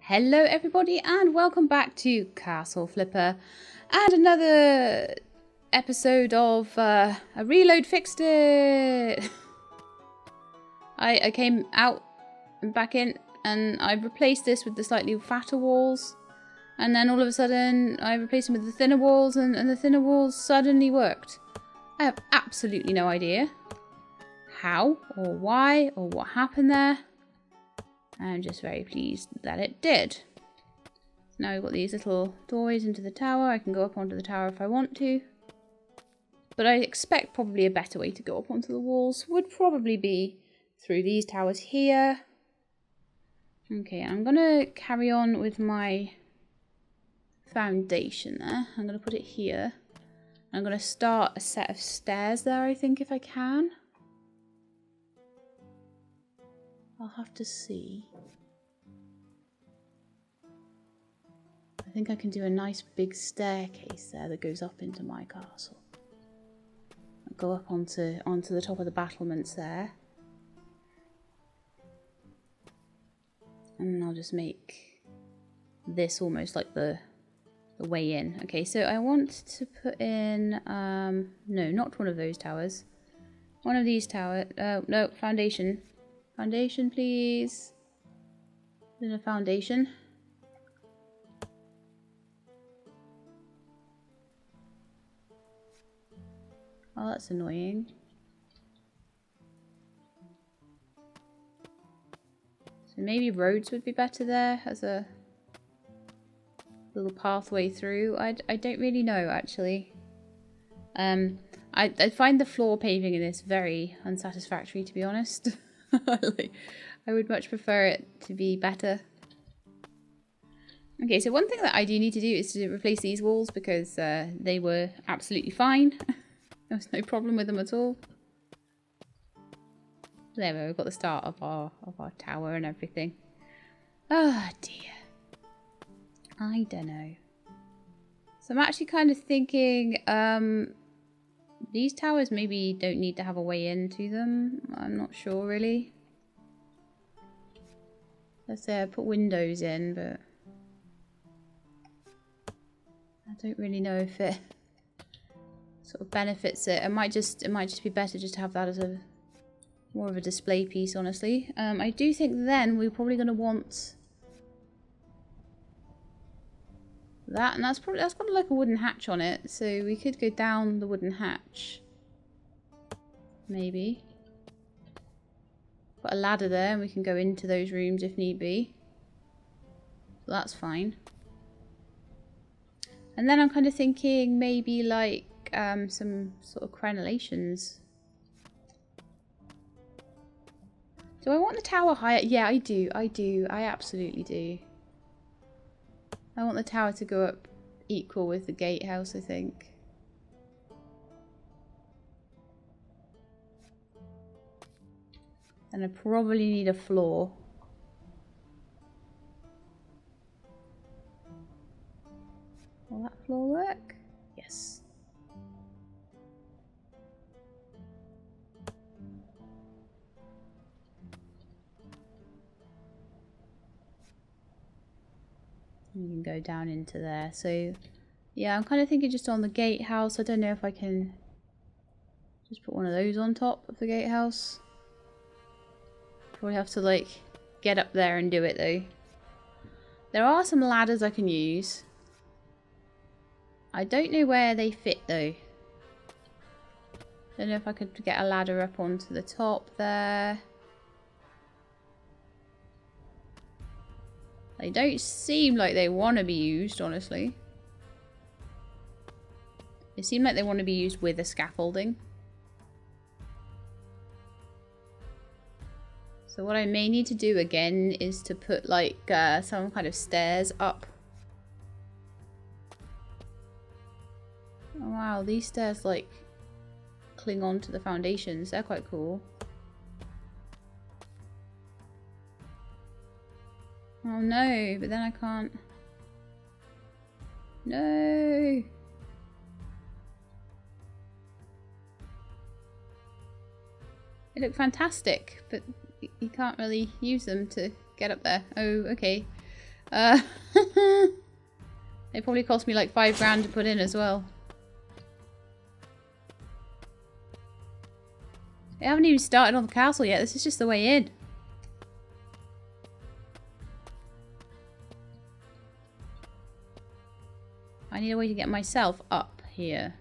Hello everybody and welcome back to Castle Flipper and another episode of a reload fixed it. I came out and back in and I replaced this with the slightly fatter walls, and then all of a sudden I replaced them with the thinner walls, and the thinner walls suddenly worked. I have absolutely no idea how or why or what happened there. I'm just very pleased that it did. So now we've got these little doorways into the tower. I can go up onto the tower if I want to. But I expect probably a better way to go up onto the walls would probably be through these towers here. Okay, I'm going to carry on with my foundation there. I'm going to put it here. I'm going to start a set of stairs there, I think, if I can. I'll have to see. I think I can do a nice big staircase there that goes up into my castle. I'll go up onto the top of the battlements there. And I'll just make this almost like the way in. Okay, so I want to put in, no, not one of those towers. One of these towers, no, foundation. Foundation, please. Then a foundation. Oh, that's annoying. So maybe roads would be better there as a little pathway through. I don't really know, actually. I find the floor paving in this very unsatisfactory, to be honest. I would much prefer it to be better. Okay, so one thing that I do need to do is to replace these walls because they were absolutely fine. There was no problem with them at all. There we go, we've got the start of our tower and everything. Oh dear. I don't know. So I'm actually kind of thinking these towers maybe don't need to have a way into them. I'm not sure really. Let's say I put windows in, but I don't really know if it sort of benefits it. It might just be better just to have that as a more of a display piece, honestly. I do think then we're probably going to want that, and that's got like a wooden hatch on it, so we could go down the wooden hatch. Maybe. Put a ladder there and we can go into those rooms if need be. So that's fine. And then I'm kind of thinking maybe like some sort of crenellations. Do I want the tower higher? Yeah, I do. I absolutely do. I want the tower to go up equal with the gatehouse, I think. And I probably need a floor. Will that floor work? Yes. You can go down into there. So, yeah, I'm kind of thinking just on the gatehouse. I don't know if I can just put one of those on top of the gatehouse. Probably have to, like, get up there and do it, though. There are some ladders I can use. I don't know where they fit, though. Don't know if I could get a ladder up onto the top there. They don't seem like they want to be used, honestly. They seem like they want to be used with a scaffolding. So what I may need to do again is to put like some kind of stairs up. Oh wow, these stairs like cling on to the foundations. They're quite cool. Oh no, but then I can't. No. They look fantastic, but you can't really use them to get up there. Oh, okay. They probably cost me like 5 grand to put in as well. I haven't even started on the castle yet. This is just the way in. I need a way to get myself up here.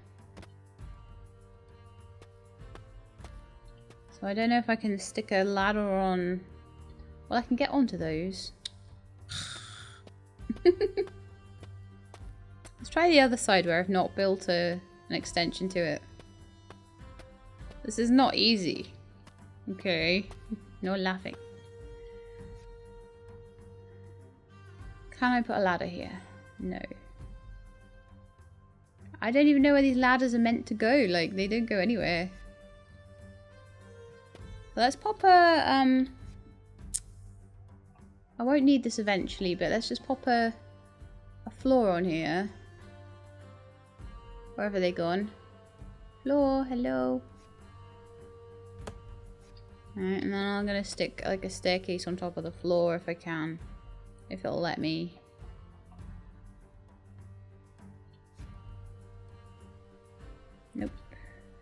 So I don't know if I can stick a ladder on. Well, I can get onto those. Let's try the other side where I've not built an extension to it. This is not easy. Okay. No laughing. Can I put a ladder here? No. I don't even know where these ladders are meant to go. Like, they don't go anywhere. Let's pop a, I won't need this eventually, but let's just pop a floor on here. Wherever they're gone. Floor, hello. Alright, and then I'm gonna stick like a staircase on top of the floor if I can. If it'll let me. Nope.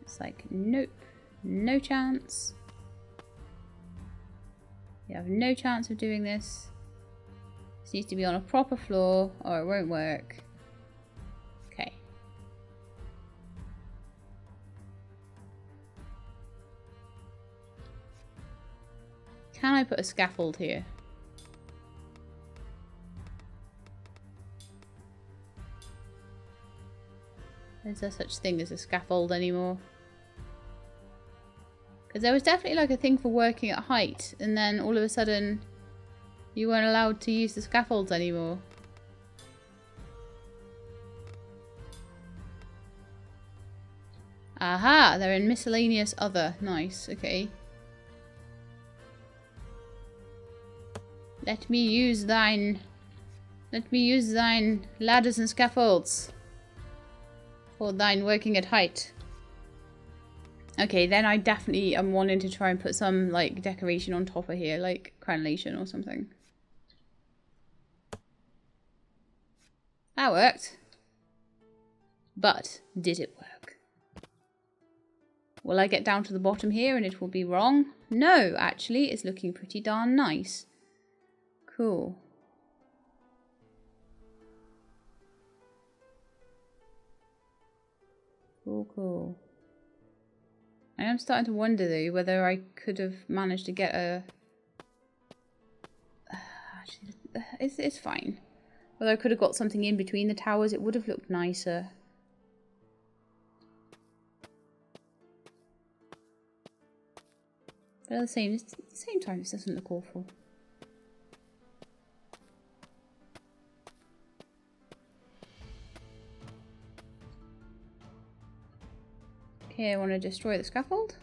It's like, nope. No chance. You have no chance of doing this. This needs to be on a proper floor or it won't work. Okay. Can I put a scaffold here? Is there such thing as a scaffold anymore? Because there was definitely like a thing for working at height, and then all of a sudden you weren't allowed to use the scaffolds anymore. Aha! They're in miscellaneous other. Nice, okay. Let me use thine ladders and scaffolds for thine working at height. Okay, then I definitely am wanting to try and put some like decoration on top of here, like crenellation or something. That worked. But did it work? Will I get down to the bottom here and it will be wrong? No, actually, it's looking pretty darn nice. Cool. Cool. I am starting to wonder though whether I could have managed to get a... It's fine. Whether I could have got something in between the towers, it would have looked nicer. But at the same time, this doesn't look awful. Okay, I want to destroy the scaffold.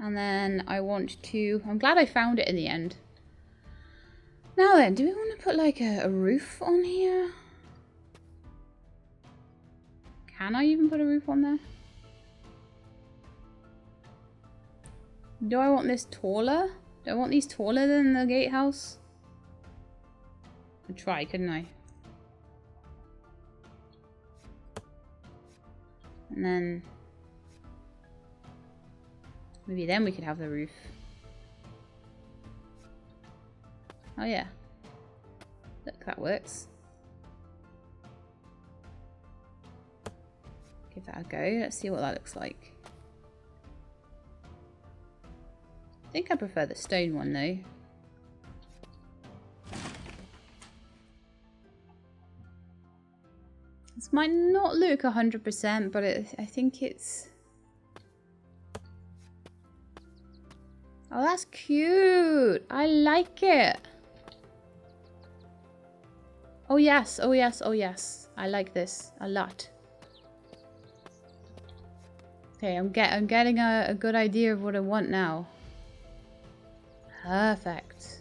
And then I want to... I'm glad I found it in the end. Now then, do we want to put like a roof on here? Can I even put a roof on there? Do I want this taller? Do I want these taller than the gatehouse? I'd try, couldn't I? And then maybe then we could have the roof. Oh yeah. Look, that works. Give that a go. Let's see what that looks like. I think I prefer the stone one though. This might not look 100%, but I think it's... Oh, that's cute! I like it! Oh yes, oh yes, oh yes. I like this a lot. Okay, I'm getting a good idea of what I want now. Perfect.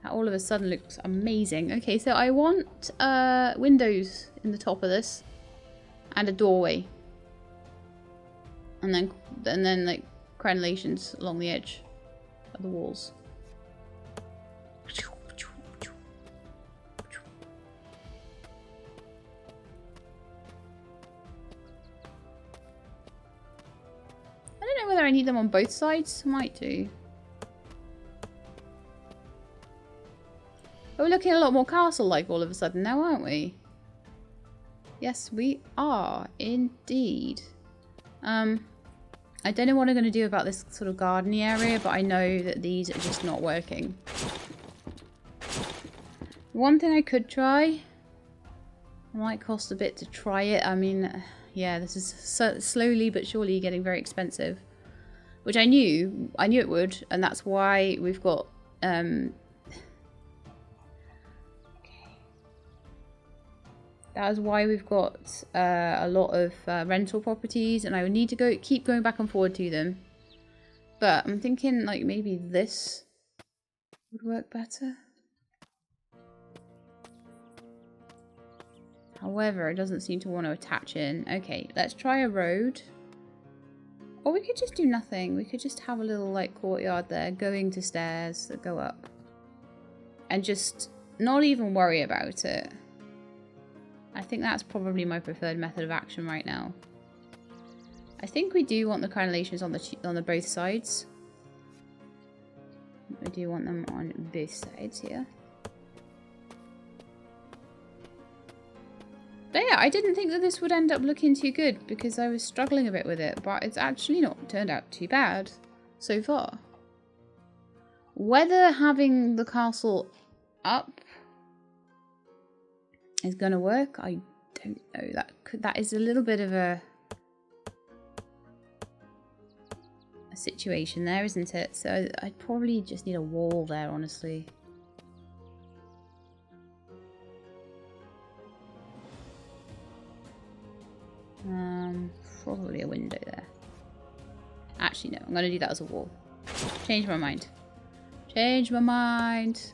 That all of a sudden looks amazing. Okay, so I want windows in the top of this and a doorway, and then like crenellations along the edge. at the walls. I don't know whether I need them on both sides. I might do. But we're looking a lot more castle-like all of a sudden now, aren't we? Yes, we are. Indeed. I don't know what I'm going to do about this sort of gardening area, but I know that these are just not working. One thing I could try, it might cost a bit to try it. I mean, yeah, this is slowly but surely getting very expensive, which I knew it would, and that's why we've got that is why we've got a lot of rental properties, and I would need to keep going back and forward to them. But I'm thinking like maybe this would work better. However, it doesn't seem to want to attach in. Okay, let's try a road. Or we could just do nothing. We could just have a little like courtyard there going to stairs that go up. And just not even worry about it. I think that's probably my preferred method of action right now. I think we do want the crenellations on the both sides. I do want them on both sides here. But yeah, I didn't think that this would end up looking too good because I was struggling a bit with it, but it's actually not turned out too bad so far. Whether having the castle up is gonna work, I don't know. That is a little bit of a situation there, isn't it? So I'd probably just need a wall there, honestly. Probably a window there. Actually, no, I'm gonna do that as a wall. Change my mind. Change my mind.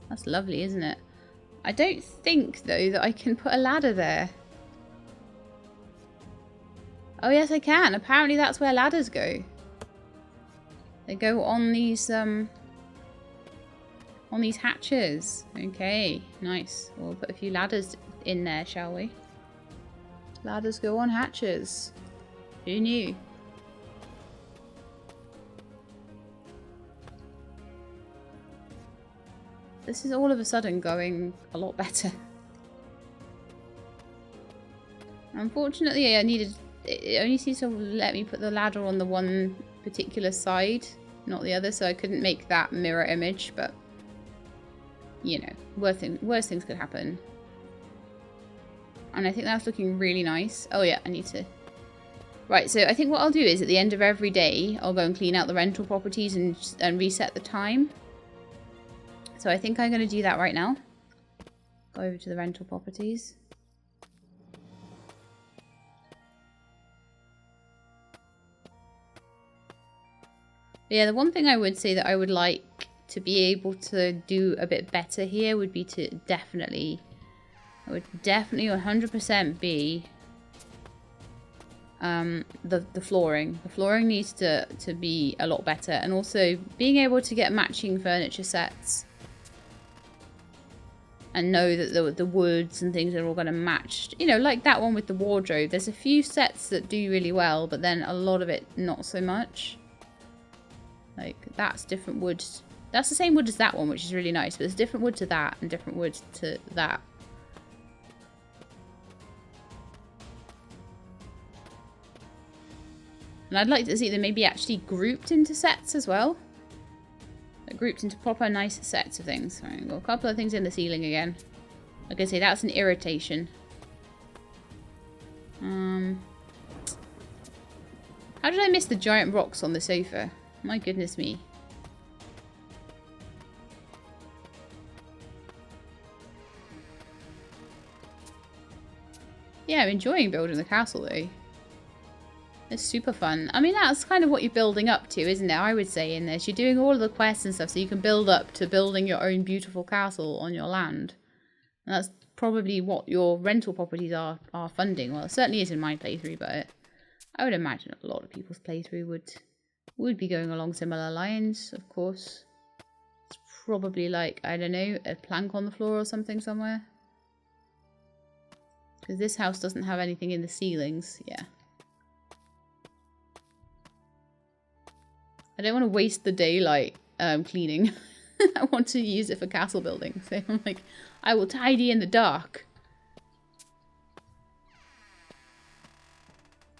That's lovely, isn't it? I don't think, though, that I can put a ladder there. Oh, yes, I can. Apparently that's where ladders go. They go on these hatches. Okay, nice. We'll put a few ladders in there, shall we? Ladders go on hatches. Who knew? This is all of a sudden going a lot better. Unfortunately, it only seems to let me put the ladder on the one particular side, not the other, so I couldn't make that mirror image, but you know, worse things could happen. And I think that's looking really nice. Oh yeah, I need to... Right, so I think what I'll do is at the end of every day, I'll go and clean out the rental properties and reset the time. So I think I'm going to do that right now. Go over to the rental properties. But yeah, the one thing I would say that I would like to be able to do a bit better here would be to definitely 100% be the flooring. The flooring needs to be a lot better, and also being able to get matching furniture sets and know that the woods and things are all going to match. You know, like that one with the wardrobe. There's a few sets that do really well, but then a lot of it not so much. Like, that's different wood. That's the same wood as that one, which is really nice, but there's different wood to that and different wood to that. And I'd like to see them maybe actually grouped into sets as well. Like grouped into proper nice sets of things. Right, we've got a couple of things in the ceiling again. Like I say, that's an irritation. How did I miss the giant rocks on the sofa? My goodness me. Yeah, I'm enjoying building the castle though. It's super fun. I mean, that's kind of what you're building up to, isn't it? I would say in this. You're doing all of the quests and stuff so you can build up to building your own beautiful castle on your land. And that's probably what your rental properties are funding. Well, it certainly is in my playthrough, but I would imagine a lot of people's playthrough would be going along similar lines, of course. It's probably like, I don't know, a plank on the floor or something somewhere. Because this house doesn't have anything in the ceilings. Yeah. I don't want to waste the daylight cleaning. I want to use it for castle building. So I'm like, I will tidy in the dark.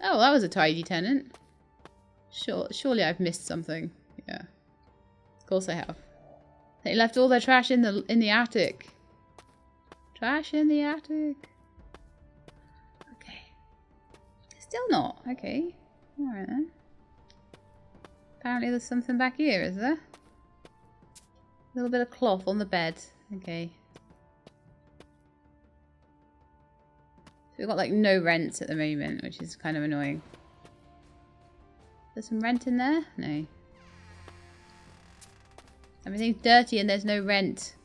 Oh, that was a tidy tenant. Surely I've missed something. Yeah. Of course I have. They left all their trash in the attic. Trash in the attic. Okay. Still not. Okay. Alright then. Apparently there's something back here, is there? A little bit of cloth on the bed. Okay. So we've got like no rent at the moment, which is kind of annoying. There's some rent in there? No. Everything's dirty and there's no rent.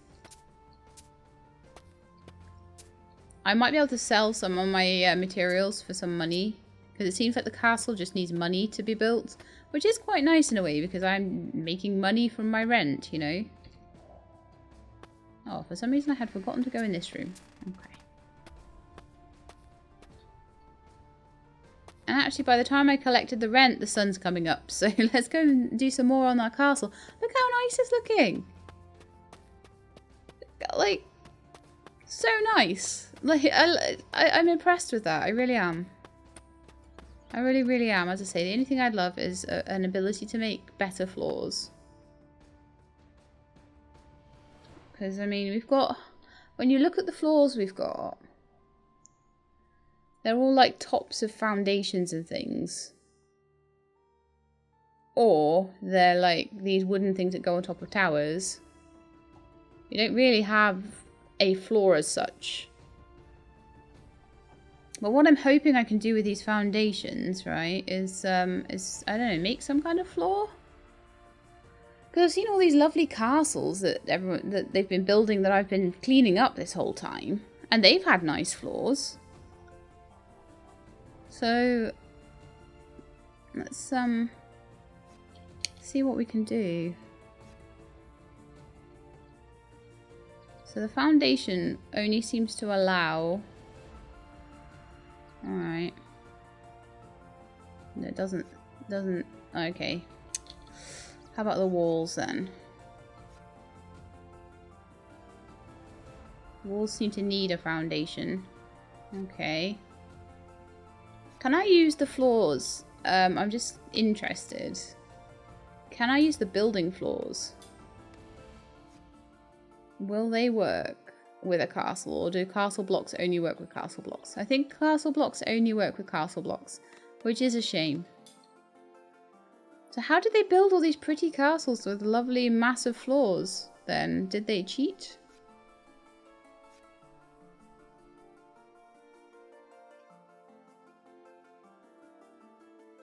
I might be able to sell some of my materials for some money. Because it seems like the castle just needs money to be built. Which is quite nice in a way, because I'm making money from my rent, you know. Oh, for some reason I had forgotten to go in this room. Okay. And actually, by the time I collected the rent, the sun's coming up. So let's go and do some more on our castle. Look how nice it's looking. Like, so nice. Like, I'm impressed with that. I really am. I really, really am. As I say, the only thing I'd love is an ability to make better floors. Because, I mean, we've got... When you look at the floors we've got... They're all like tops of foundations and things. Or they're like these wooden things that go on top of towers. You don't really have a floor as such. But what I'm hoping I can do with these foundations, right, is I don't know, make some kind of floor. Because I've seen all these lovely castles that they've been building that I've been cleaning up this whole time. And they've had nice floors. So let's see what we can do. So the foundation only seems to allow... Alright. No, it doesn't... Okay. How about the walls then? The walls seem to need a foundation. Okay. Can I use the floors? I'm just interested. Can I use the building floors? Will they work with a castle, or do castle blocks only work with castle blocks? I think castle blocks only work with castle blocks, which is a shame. So how did they build all these pretty castles with lovely massive floors then? Did they cheat?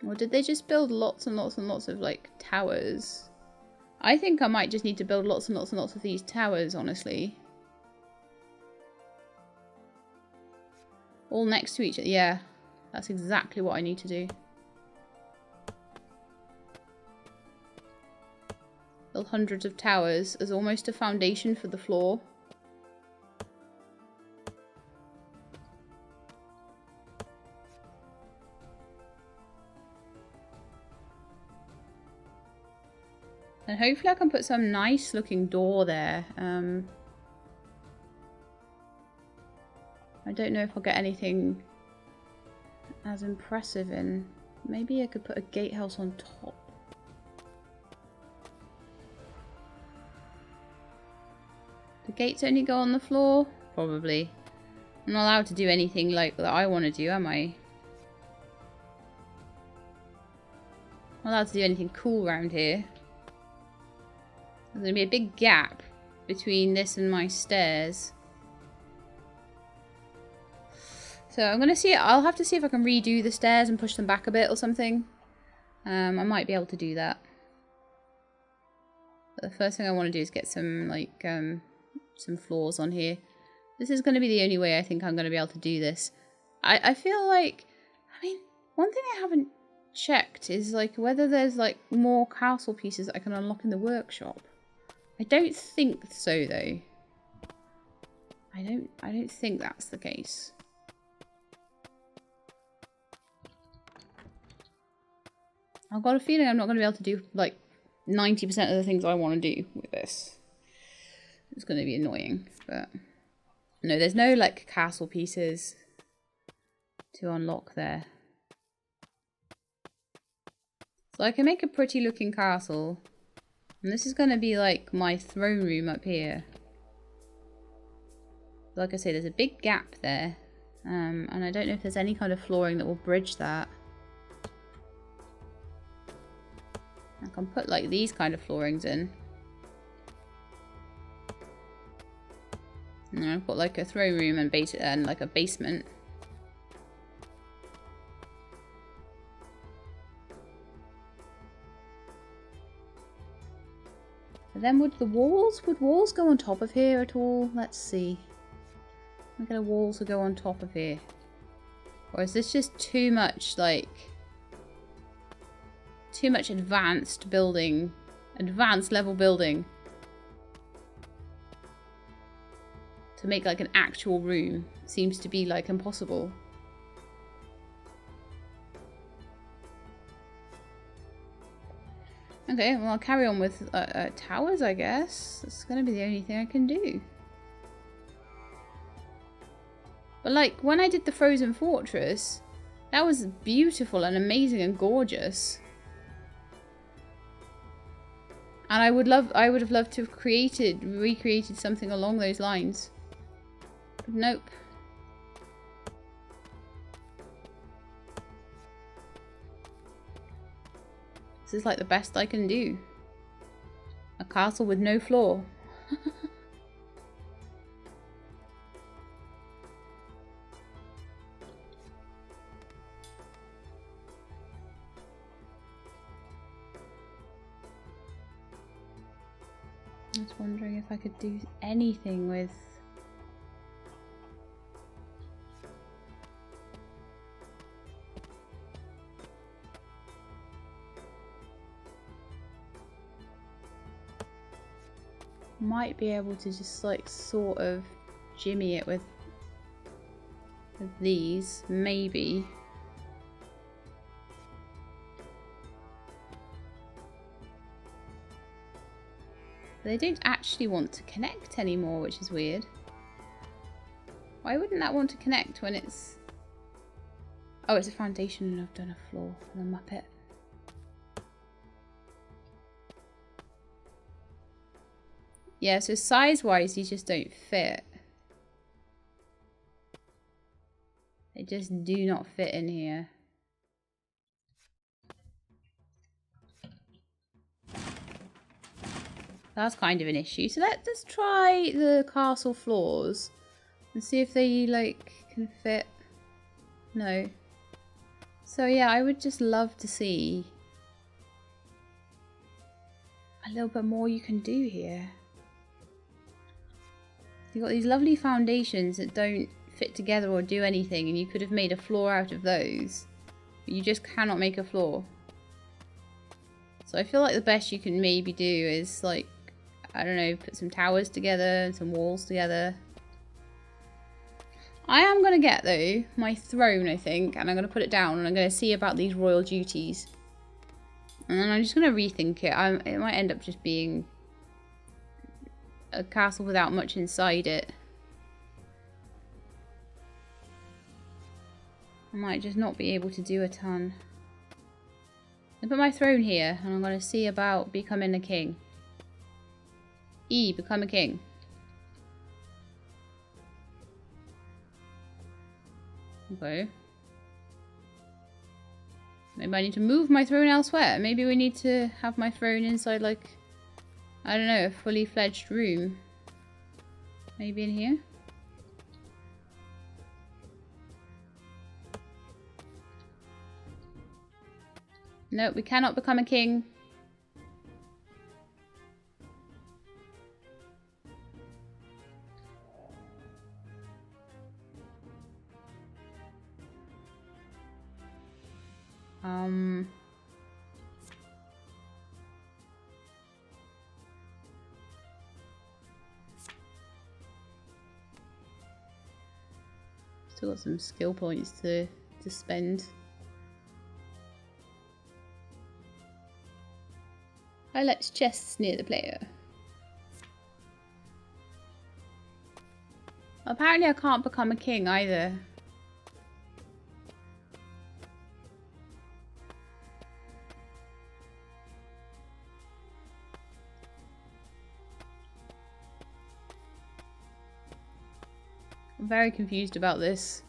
Or did they just build lots and lots and lots of, like, towers? I think I might just need to build lots and lots and lots of these towers, honestly. All next to each other. Yeah, that's exactly what I need to do. Build hundreds of towers as almost a foundation for the floor. And hopefully I can put some nice looking door there. I don't know if I'll get anything as impressive in. Maybe I could put a gatehouse on top. The gates only go on the floor? Probably. I'm not allowed to do anything like that I want to do, am I? I'm not allowed to do anything cool around here. There's going to be a big gap between this and my stairs. So I'm going to see, I'll have to see if I can redo the stairs and push them back a bit or something. I might be able to do that. But the first thing I want to do is get some, like, some floors on here. This is going to be the only way I think I'm going to be able to do this. I feel like, I mean, One thing I haven't checked is like whether there's like more castle pieces that I can unlock in the workshop. I don't think so though. I don't think that's the case. I've got a feeling I'm not going to be able to do like 90% of the things I want to do with this. It's going to be annoying, but no, there's no like castle pieces to unlock there. So I can make a pretty looking castle. And this is going to be like my throne room up here. Like I say, there's a big gap there. And I don't know if there's any kind of flooring that will bridge that. I can put like these kind of floorings in. And I've got like a throne room and like a basement. But then would walls go on top of here at all? Let's see. Look at the walls to go on top of here. Or is this just too much like too much advanced level building to make like an actual room? Seems to be like impossible. Okay, well I'll carry on with towers, I guess. That's going to be the only thing I can do. But like when I did the Frozen Fortress, that was beautiful and amazing and gorgeous. And I would have loved to have recreated something along those lines. But nope. This is like the best I can do. A castle with no floor. I was wondering if I could do anything with... Might be able to just like sort of jimmy it with these, maybe. They don't actually want to connect anymore, which is weird. Why wouldn't that want to connect when it's... Oh, it's a foundation and I've done a floor and a Muppet. Yeah, so size-wise, these just don't fit. They just do not fit in here. That's kind of an issue. So let's try the castle floors and see if they like can fit. No. So yeah, I would just love to see a little bit more you can do here. You've got these lovely foundations that don't fit together or do anything, and you could have made a floor out of those, but you just cannot make a floor. So I feel like the best you can maybe do is like, I don't know, put some towers together and some walls together. I am going to get, though, my throne, I think, and I'm going to put it down and I'm going to see about these royal duties. And then I'm just going to rethink it. It might end up just being a castle without much inside it. I might just not be able to do a ton. I put my throne here and I'm going to see about becoming a king. Become a king. Okay. Maybe I need to move my throne elsewhere. Maybe we need to have my throne inside, like, I don't know, a fully fledged room. Maybe in here? No, we cannot become a king. Still got some skill points to spend. Highlights chests near the player. Apparently I can't become a king either. I'm very confused about this.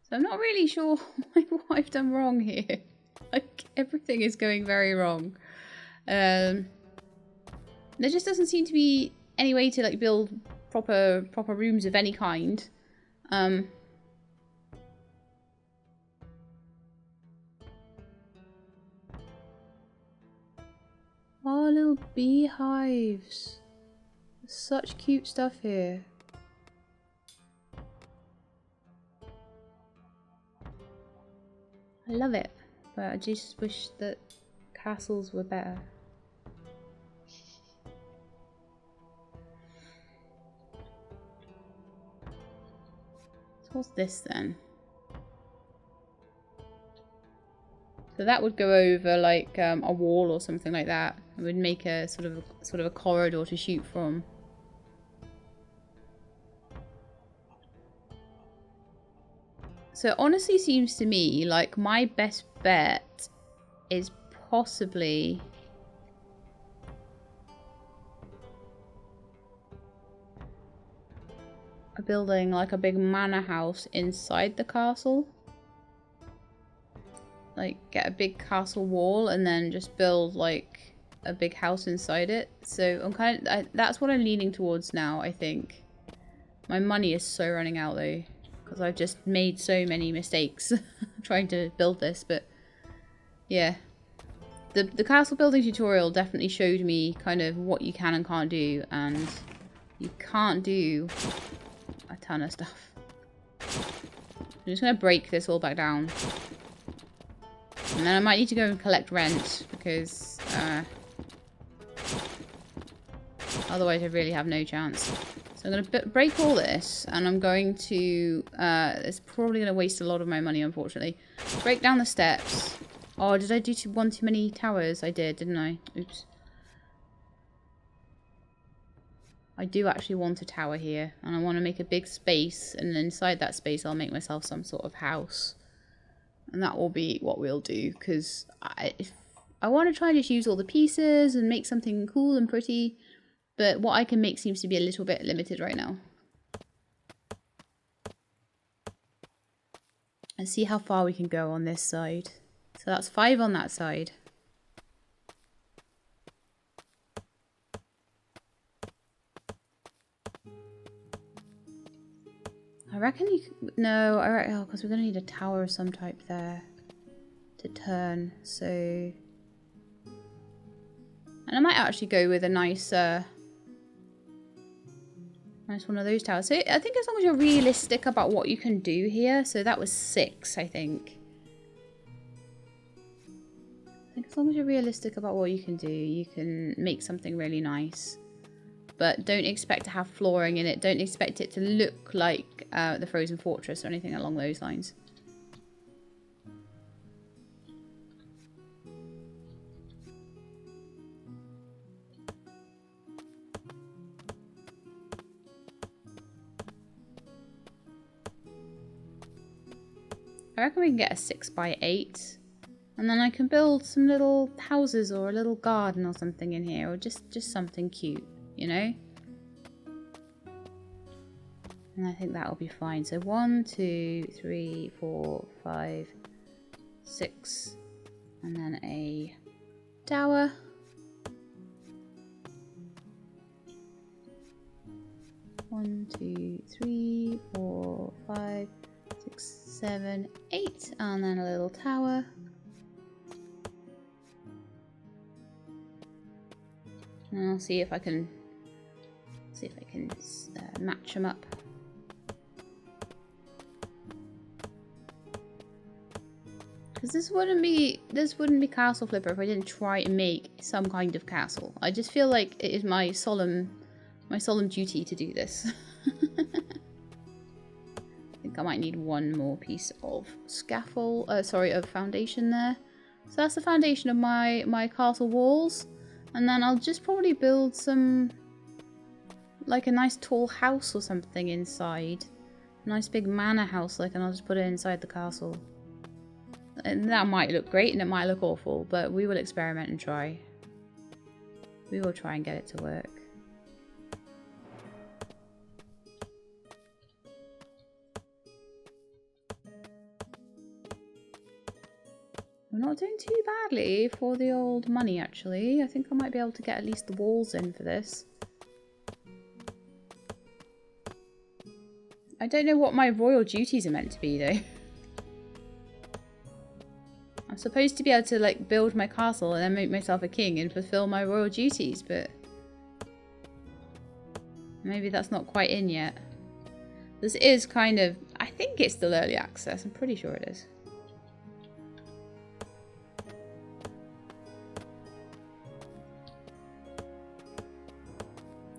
So I'm not really sure what I've done wrong here. Like, everything is going very wrong. There just doesn't seem to be any way to like build proper rooms of any kind. Oh, little beehives. Such cute stuff here. I love it, but I just wish that castles were better. So what's this then? So that would go over like a wall or something like that. It would make a sort of a corridor to shoot from. So it honestly seems to me like my best bet is possibly building like a big manor house inside the castle. Like get a big castle wall and then just build like a big house inside it. So I'm that's what I'm leaning towards now, I think. My money is so running out though, because I've just made so many mistakes trying to build this, but yeah. The castle building tutorial definitely showed me kind of what you can and can't do, and you can't do a ton of stuff. I'm just going to break this all back down. And then I might need to go and collect rent, because otherwise I really have no chance. So I'm going to break all this, and I'm going to... it's probably going to waste a lot of my money, unfortunately. Break down the steps. Oh, did I do one too many towers? I did, didn't I? Oops. I do actually want a tower here, and I want to make a big space, and inside that space I'll make myself some sort of house. And that will be what we'll do, because I want to try and just use all the pieces and make something cool and pretty, but what I can make seems to be a little bit limited right now. Let's see how far we can go on this side. So that's 5 on that side. I reckon you can, no, I reckon, oh, because we're going to need a tower of some type there to turn, so... And I might actually go with a nice one of those towers. So I think as long as you're realistic about what you can do here, so that was 6, I think. I think as long as you're realistic about what you can do, you can make something really nice. But don't expect to have flooring in it. Don't expect it to look like the Frozen Fortress or anything along those lines. I reckon we can get a 6x8. And then I can build some little houses or a little garden or something in here. Or just something cute, you know? And I think that'll be fine. So 1, 2, 3, 4, 5, 6. And then a tower. One, 2, 3, 4, 5, 6, 7, 8. And then a little tower. And I'll see if I can match them up. Because this wouldn't be Castle Flipper if I didn't try and make some kind of castle. I just feel like it is my solemn duty to do this. I think I might need one more piece of scaffold, of foundation there. So that's the foundation of my castle walls. And then I'll just probably build some, like a nice tall house or something inside. A nice big manor house, and I'll just put it inside the castle. And that might look great and it might look awful, but we will experiment and try. We will try and get it to work. We're not doing too badly for the old money, actually. I think I might be able to get at least the walls in for this. I don't know what my royal duties are meant to be, though. I'm supposed to be able to, like, build my castle and then make myself a king and fulfill my royal duties, but maybe that's not quite in yet. This is kind of... I think it's still early access. I'm pretty sure it is.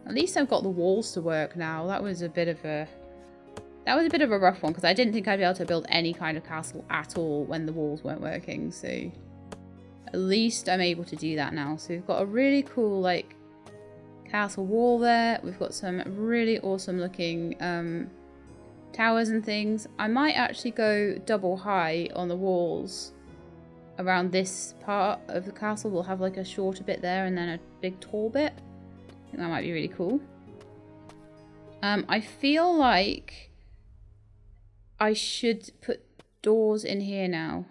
At least I've got the walls to work now. That was a bit of a rough one because I didn't think I'd be able to build any kind of castle at all when the walls weren't working. So at least I'm able to do that now. So we've got a really cool like castle wall there. We've got some really awesome looking towers and things. I might actually go double high on the walls around this part of the castle. We'll have like a shorter bit there and then a big tall bit. I think that might be really cool. I feel like I should put doors in here now.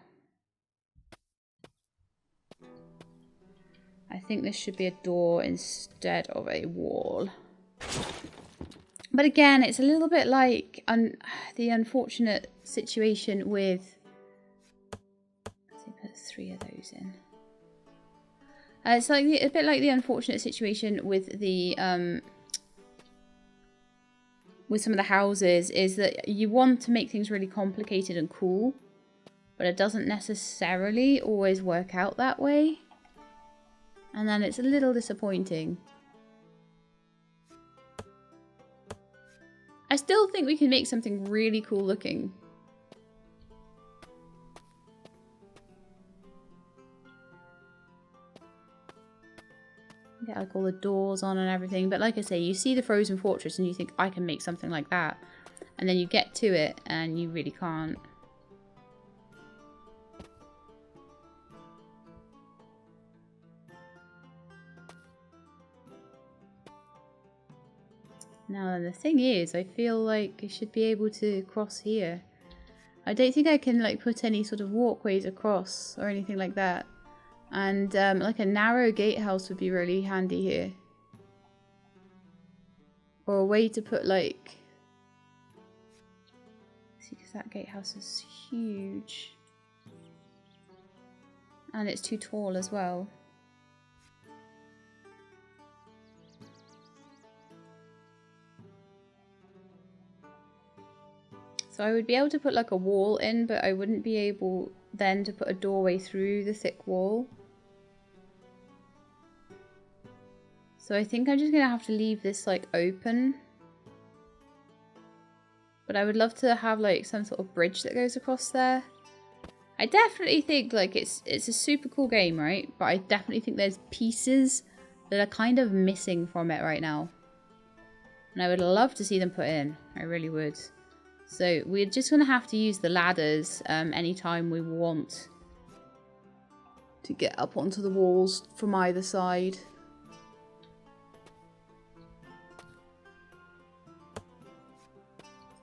I think this should be a door instead of a wall. But again, it's a little bit like the unfortunate situation with... Let's put 3 of those in. It's like a bit like the unfortunate situation with the with some of the houses, is that you want to make things really complicated and cool, but it doesn't necessarily always work out that way, and then it's a little disappointing. I still think we can make something really cool looking. Get like all the doors on and everything, but like I say, you see the frozen fortress and you think I can make something like that, and then you get to it and you really can't. Now the thing is, I feel like I should be able to cross here. I don't think I can like put any sort of walkways across or anything like that. And like a narrow gatehouse would be really handy here. Or a way to put like... See, because that gatehouse is huge. And it's too tall as well. So I would be able to put like a wall in, but I wouldn't be able then to put a doorway through the thick wall. So I think I'm just going to have to leave this like open. But I would love to have like some sort of bridge that goes across there. I definitely think like it's a super cool game, right? But I definitely think there's pieces that are kind of missing from it right now. And I would love to see them put in. I really would. So we're just going to have to use the ladders anytime we want to get up onto the walls from either side.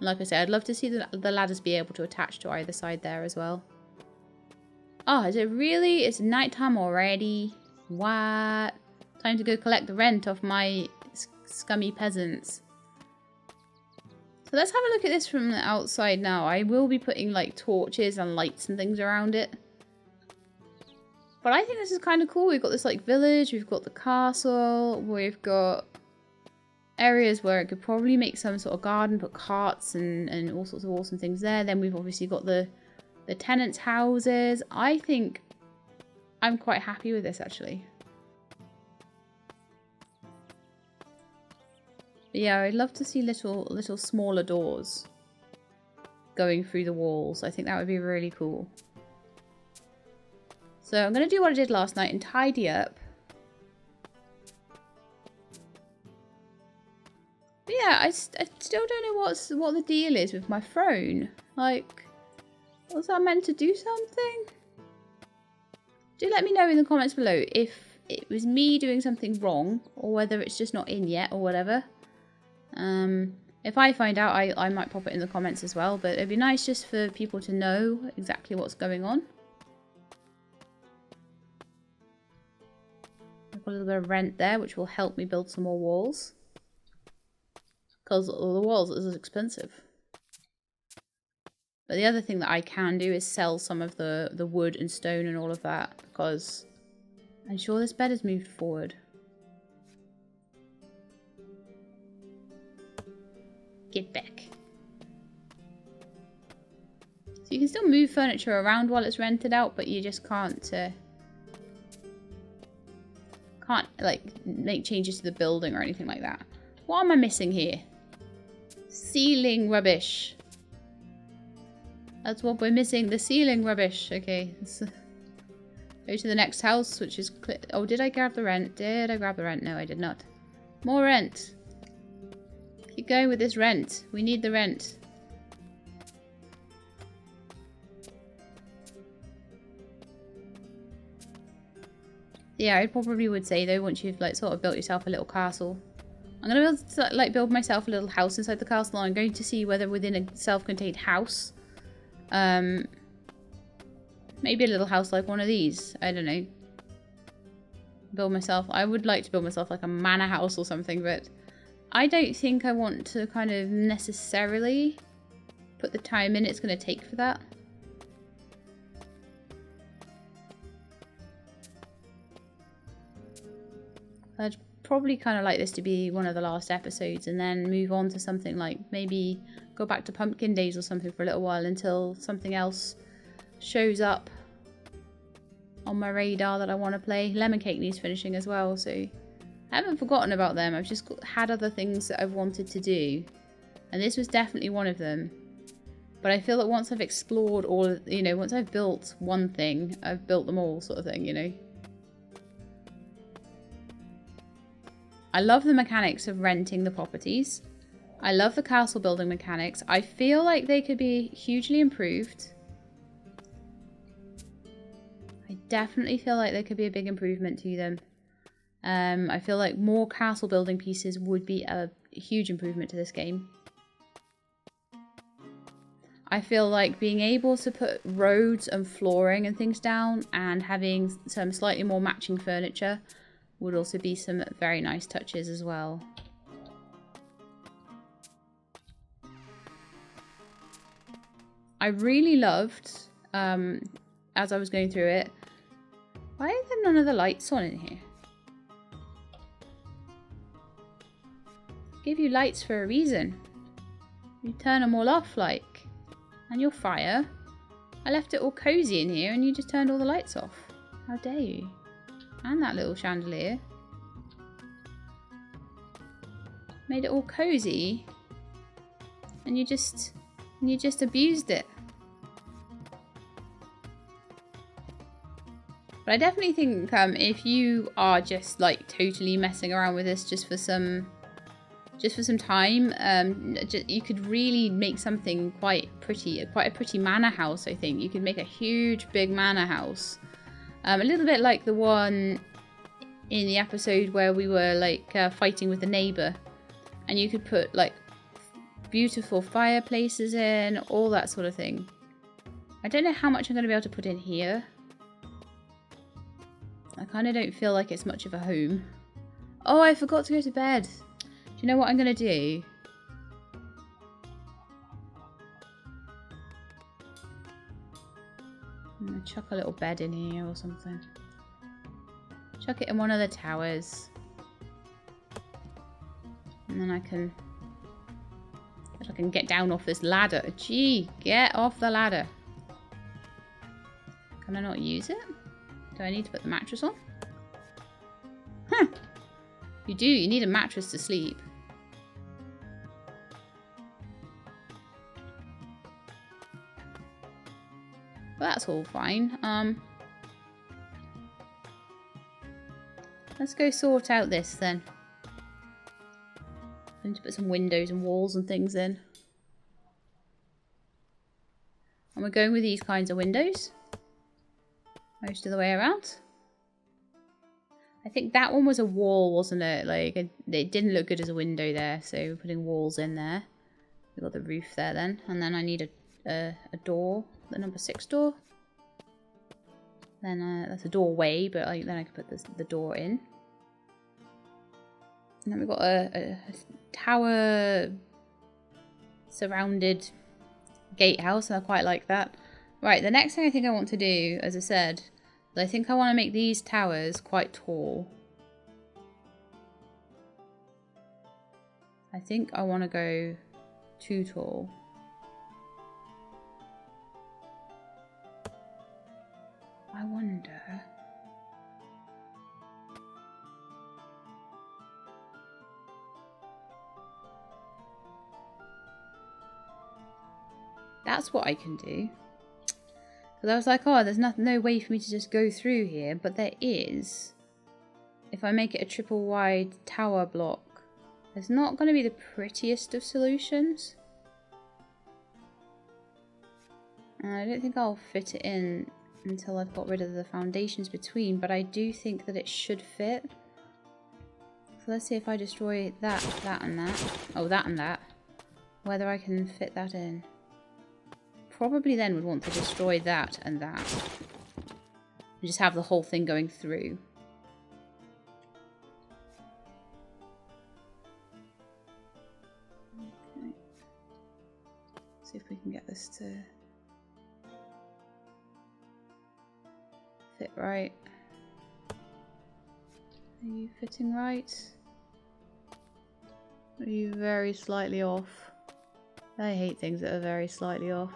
Like I said, I'd love to see the ladders be able to attach to either side there as well. Oh, is it really? It's nighttime already? What? Time to go collect the rent off my scummy peasants. So let's have a look at this from the outside now. I will be putting like torches and lights and things around it. But I think this is kind of cool. We've got this like village, we've got the castle, we've got areas where it could probably make some sort of garden, put carts and all sorts of awesome things there. Then we've obviously got the tenants' houses. I think I'm quite happy with this actually. But yeah, I'd love to see little smaller doors going through the walls. I think that would be really cool. So I'm going to do what I did last night and tidy up. But yeah, I still don't know what the deal is with my throne. Like, was that meant to do something? Do let me know in the comments below if it was me doing something wrong or whether it's just not in yet or whatever. If I find out, I might pop it in the comments as well. But it'd be nice just for people to know exactly what's going on. I've got a little bit of rent there, which will help me build some more walls. Because the walls is expensive. But the other thing that I can do is sell some of the wood and stone and all of that. Because I'm sure this bed has moved forward. Get back. So you can still move furniture around while it's rented out, but you just can't like make changes to the building or anything like that. What am I missing here? Ceiling rubbish. That's what we're missing. The ceiling rubbish. Okay. Let's go to the next house, which is... Oh, did I grab the rent? Did I grab the rent? No, I did not. More rent. Keep going with this rent. We need the rent. Yeah, I probably would say though, once you've like sort of built yourself a little castle. I'm going to build myself a little house inside the castle. I'm going to see whether within a self-contained house, maybe a little house like one of these. I don't know. Build myself. I would like to build myself like a manor house or something, but I don't think I want to kind of necessarily put the time in it's going to take for that. I'd probably kind of like this to be one of the last episodes and then move on to something like maybe go back to Pumpkin Days or something for a little while until something else shows up on my radar that I want to play. Lemon Cake needs finishing as well, so I haven't forgotten about them. I've just had other things that I've wanted to do, and this was definitely one of them. But I feel that once I've explored all, you know, once I've built one thing, I've built them all, sort of thing, you know. I love the mechanics of renting the properties. I love the castle building mechanics. I feel like they could be hugely improved. I definitely feel like there could be a big improvement to them. I feel like more castle building pieces would be a huge improvement to this game. I feel like being able to put roads and flooring and things down and having some slightly more matching furniture would also be some very nice touches as well. I really loved, as I was going through it, why are there none of the lights on in here? Give you lights for a reason. You turn them all off, like, and your fire. I left it all cozy in here and you just turned all the lights off. How dare you? And that little chandelier. Made it all cozy. And you just abused it. But I definitely think if you are just like totally messing around with this just for some time, you could really make something quite a pretty manor house. I think you could make a huge big manor house. A little bit like the one in the episode where we were like fighting with the neighbour, and you could put like beautiful fireplaces in, all that sort of thing. I don't know how much I'm going to be able to put in here. I kind of don't feel like it's much of a home. Oh, I forgot to go to bed. Do you know what I'm going to do? I'm going to chuck a little bed in here or something. Chuck it in one of the towers. And then I can get down off this ladder. Gee, get off the ladder. Can I not use it? Do I need to put the mattress on? Huh. You do. You need a mattress to sleep. But that's all fine. Let's go sort out this then. I need to put some windows and walls and things in. And we're going with these kinds of windows. Most of the way around. I think that one was a wall, wasn't it? Like, it didn't look good as a window there. So we're putting walls in there. We've got the roof there then. And then I need a door. The number 6 door. Then that's a doorway, but then I can put the door in. And then we've got a tower surrounded gatehouse, and I quite like that. Right, the next thing I think I want to do, as I said, is I think I want to make these towers quite tall. I think I want to go too tall. I wonder... That's what I can do. Because I was like, oh, there's no way for me to just go through here. But there is. If I make it a triple wide tower block. It's not going to be the prettiest of solutions. And I don't think I'll fit it in until I've got rid of the foundations between. But I do think that it should fit. So let's see if I destroy that, that and that. Oh, that and that. Whether I can fit that in. Probably then would want to destroy that and that. And just have the whole thing going through. Okay. See if we can get this to fit right. Are you fitting right? Are you very slightly off? I hate things that are very slightly off.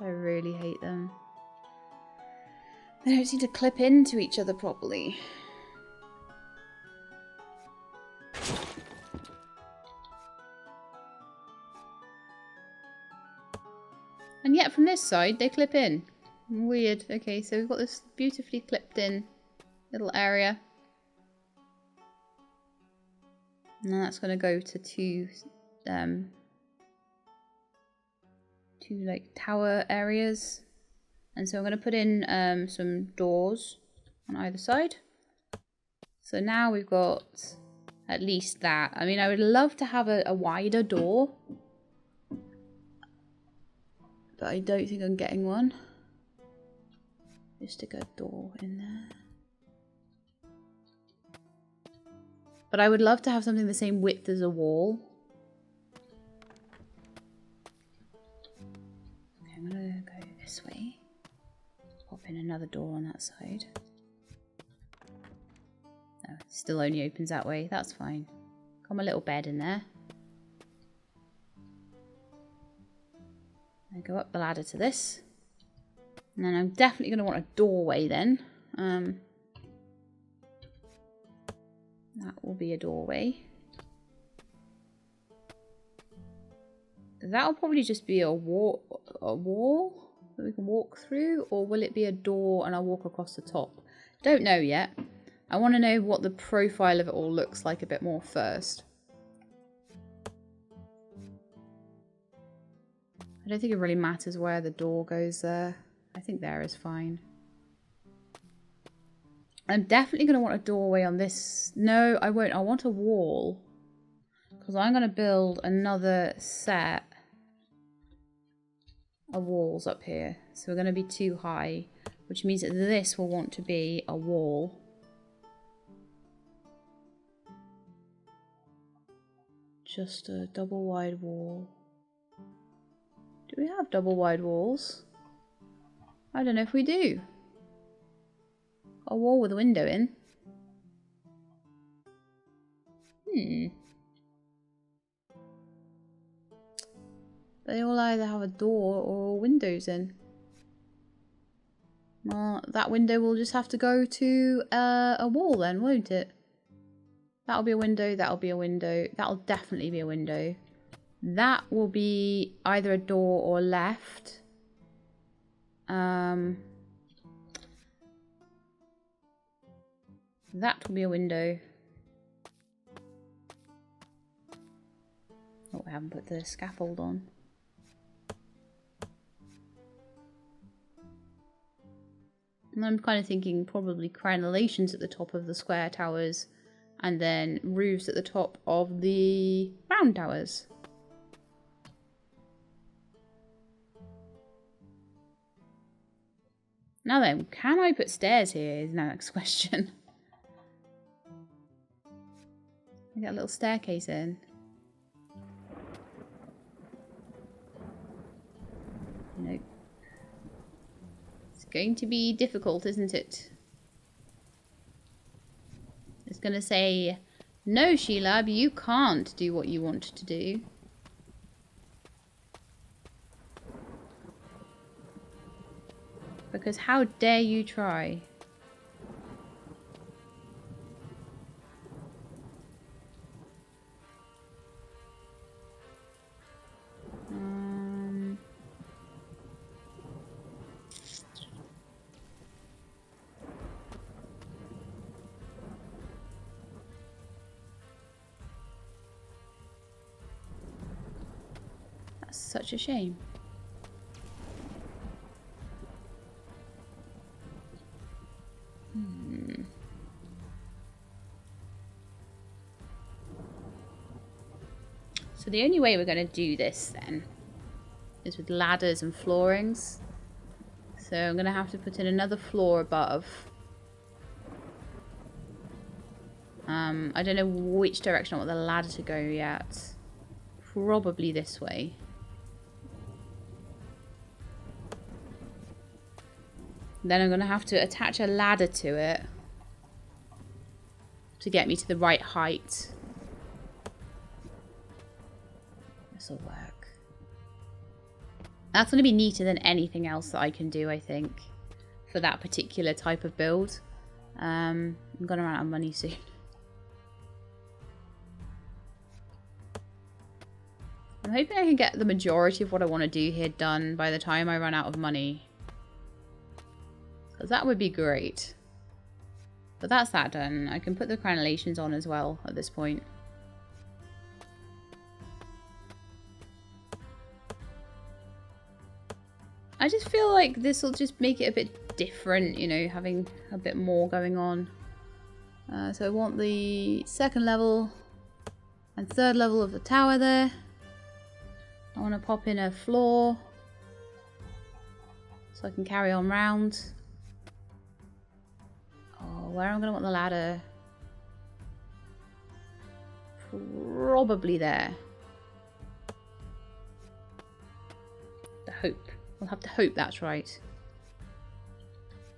I really hate them. They don't seem to clip into each other properly. And yet from this side they clip in. Weird. Okay, so we've got this beautifully clipped in little area. And that's going to go to two like tower areas, and so I'm going to put in some doors on either side. So now we've got at least that. I mean, I would love to have a wider door, but I don't think I'm getting one. Just stick a door in there. But I would love to have something the same width as a wall. I'm gonna go this way. Pop in another door on that side. No, it still only opens that way. That's fine. Got my little bed in there. I go up the ladder to this. And then I'm definitely gonna want a doorway then. That will be a doorway. That'll probably just be a wall that we can walk through, or will it be a door and I'll walk across the top? Don't know yet. I want to know what the profile of it all looks like a bit more first. I don't think it really matters where the door goes there. I think there is fine. I'm definitely going to want a doorway on this. No, I won't. I want a wall. Because I'm going to build another set of walls up here. So we're going to be too high, which means that this will want to be a wall. Just a double wide wall. Do we have double wide walls? I don't know if we do. a wall with a window in. They all either have a door or windows in. Well, that window will just have to go to a wall then, won't it? That'll be a window, that'll be a window, that'll definitely be a window. That will be either a door or left. That will be a window. Oh, I haven't put the scaffold on. And I'm kind of thinking probably crenellations at the top of the square towers and then roofs at the top of the round towers. Now then, can I put stairs here is the next question. I got a little staircase in. Nope. It's going to be difficult, isn't it? It's going to say, no, Sheila, you can't do what you want to do. Because how dare you try? That's such a shame. So the only way we're going to do this then is with ladders and floorings. So I'm going to have to put in another floor above. I don't know which direction I want the ladder to go yet. Probably this way. Then I'm going to have to attach a ladder to it to get me to the right height. This will work. That's going to be neater than anything else that I can do, I think, for that particular type of build. I'm going to run out of money soon. I'm hoping I can get the majority of what I want to do here done by the time I run out of money. Because that would be great. But that's that done. I can put the crenellations on as well at this point. I just feel like this will just make it a bit different, you know, having a bit more going on. So I want the second level and third level of the tower there. I want to pop in a floor so I can carry on round. Oh, where am I going to want the ladder? Probably there. The hope. We'll have to hope that's right.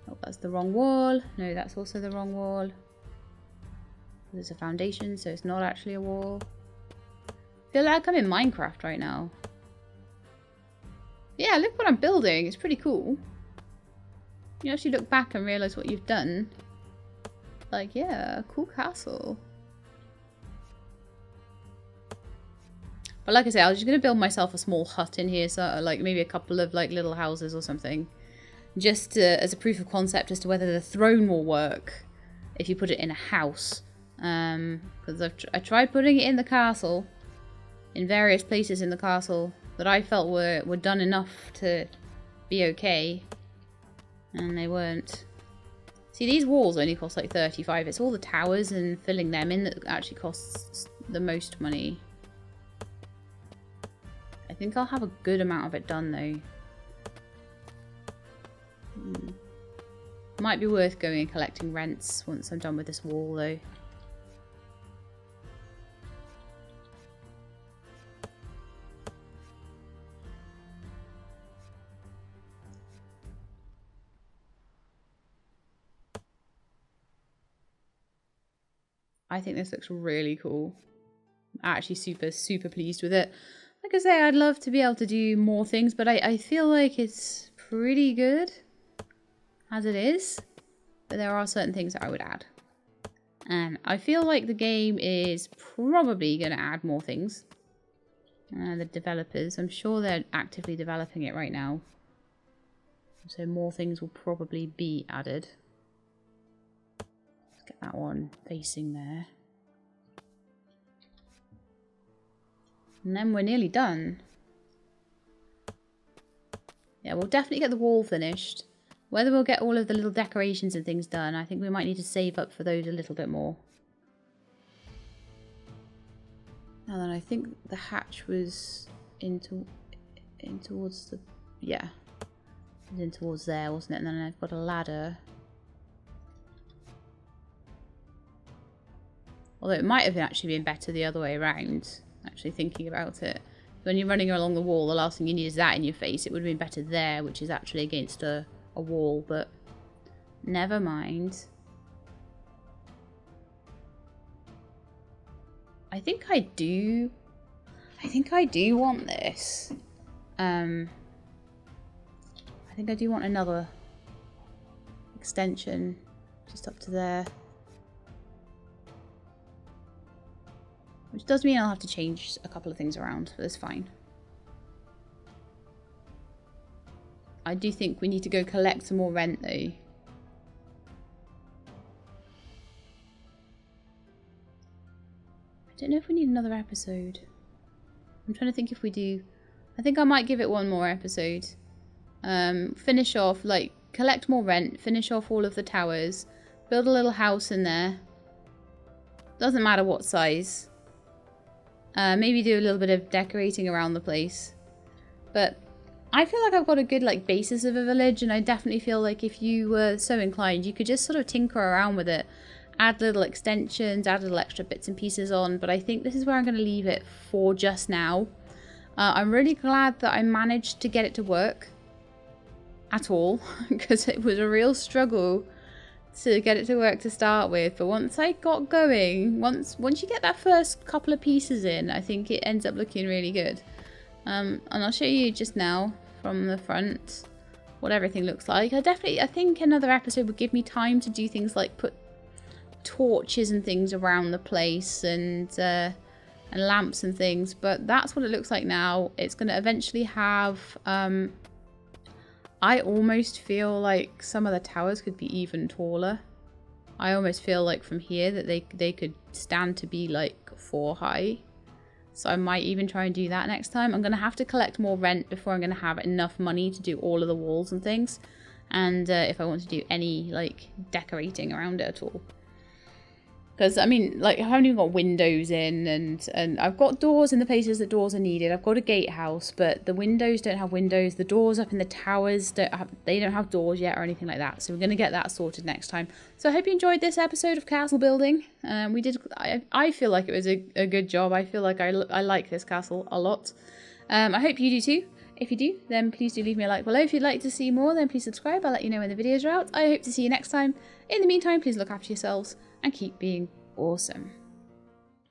Oh, that's the wrong wall. No, that's also the wrong wall. There's a foundation, so it's not actually a wall. I feel like I'm in Minecraft right now. Yeah, look what I'm building. It's pretty cool. You actually look back and realise what you've done. Like, yeah, cool castle. But like I say, I was just going to build myself a small hut in here. So like maybe a couple of like little houses or something. Just as a proof of concept as to whether the throne will work if you put it in a house. Because I tried putting it in the castle. In various places in the castle that I felt were done enough to be okay. And they weren't. See, these walls only cost like 35. It's all the towers and filling them in that actually costs the most money. I think I'll have a good amount of it done though. Might be worth going and collecting rents once I'm done with this wall though. I think this looks really cool. I'm actually super pleased with it. Like I say, I'd love to be able to do more things, but I feel like it's pretty good as it is. But there are certain things that I would add. And I feel like the game is probably going to add more things. The developers, I'm sure they're actively developing it right now. So more things will probably be added. Let's get that one facing there. And then we're nearly done. Yeah, we'll definitely get the wall finished. Whether we'll get all of the little decorations and things done, I think we might need to save up for those a little bit more. And then I think the hatch was in towards the, yeah, it was in towards there, wasn't it? And then I've got a ladder. Although it might have actually been better the other way around, actually thinking about it. When you're running along the wall, the last thing you need is that in your face. It would have been better there, which is actually against a wall, but never mind. I think I do want this. I think I do want another extension just up to there. Which does mean I'll have to change a couple of things around, but that's fine. I do think we need to go collect some more rent though. I don't know if we need another episode. I'm trying to think if we do. I think I might give it one more episode. Finish off, like, collect more rent, finish off all of the towers, build a little house in there. Doesn't matter what size. Maybe do a little bit of decorating around the place. But I feel like I've got a good like basis of a village, and I definitely feel like if you were so inclined, you could just sort of tinker around with it. Add little extensions, add little extra bits and pieces on, but I think this is where I'm going to leave it for just now. I'm really glad that I managed to get it to work at all, because it was a real struggle to get it to work to start with, but once I got going, once you get that first couple of pieces in, I think it ends up looking really good. And I'll show you just now from the front what everything looks like. I think another episode would give me time to do things like put torches and things around the place and lamps and things, but that's what it looks like now. It's going to eventually have I almost feel like some of the towers could be even taller. I almost feel like from here that they could stand to be like 4 high. So I might even try and do that next time. I'm going to have to collect more rent before I'm going to have enough money to do all of the walls and things. And if I want to do any like decorating around it at all. Because, I mean, like, I haven't even got windows in, and I've got doors in the places that doors are needed. I've got a gatehouse, but the windows don't have windows. The doors up in the towers, don't have doors yet or anything like that. So we're going to get that sorted next time. So I hope you enjoyed this episode of castle building. I feel like it was a good job. I feel like I like this castle a lot. I hope you do too. If you do, then please do leave me a like below. If you'd like to see more, then please subscribe. I'll let you know when the videos are out. I hope to see you next time. In the meantime, please look after yourselves and keep being awesome.